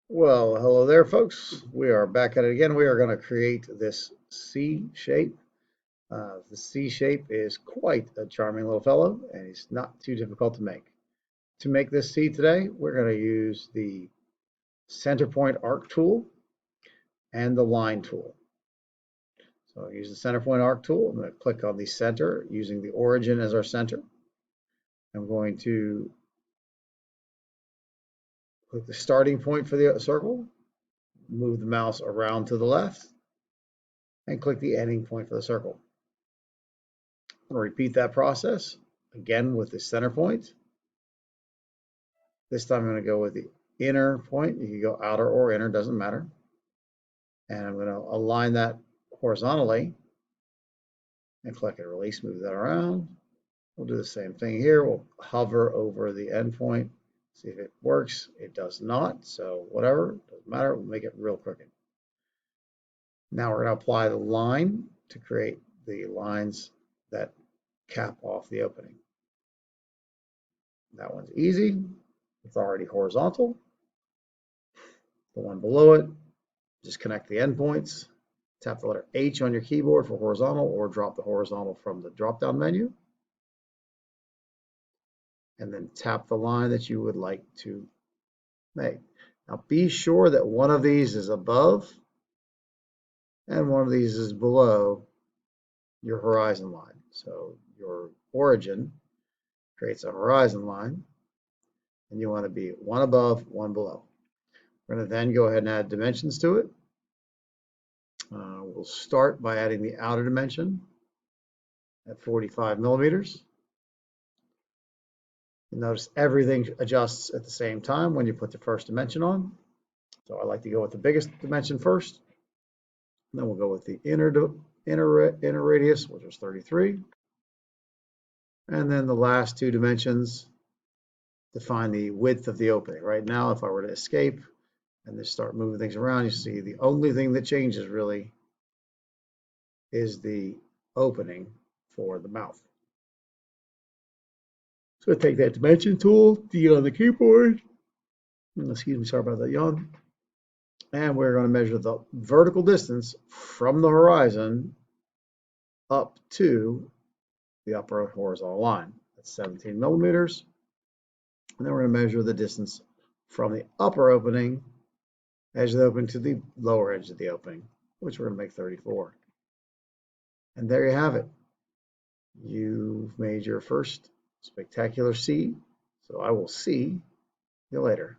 Well, hello there, folks. We are back at it again. We are going to create this C shape. The C shape is quite a charming little fellow, and it's not too difficult to make. To make this C today, we're going to use the center point arc tool and the line tool. So I'll use the center point arc tool. I'm going to click on the center using the origin as our center. I'm going to click the starting point for the circle, move the mouse around to the left, and click the ending point for the circle. I'm going to repeat that process again with the center point. This time I'm going to go with the inner point. You can go outer or inner, doesn't matter. And I'm going to align that horizontally and click and release, move that around. We'll do the same thing here. We'll hover over the end point, see if it works. It does not, so whatever, doesn't matter. We'll make it real crooked. Now we're going to apply the line to create the lines that cap off the opening. That one's easy. It's already horizontal. The one below it, just connect the endpoints. Tap the letter H on your keyboard for horizontal, or drop the horizontal from the drop-down menu. And then tap the line that you would like to make. Now be sure that one of these is above and one of these is below your horizon line. So your origin creates a horizon line, and you want to be one above, one below. We're going to then go ahead and add dimensions to it. We'll start by adding the outer dimension at 45 millimeters. You'll notice everything adjusts at the same time when you put the first dimension on. So I like to go with the biggest dimension first. And then we'll go with the inner radius, which was 33. And then the last two dimensions define the width of the opening. Right now, if I were to escape and just start moving things around, you see the only thing that changes really is the opening for the mouth. So take that dimension tool, D on the keyboard. Excuse me, sorry about that yawn. And we're going to measure the vertical distance from the horizon up to the upper horizontal line. That's 17 millimeters. And then we're going to measure the distance from the upper opening, edge of the opening, to the lower edge of the opening, which we're going to make 34. And there you have it. You've made your first spectacular C. So I will see you later.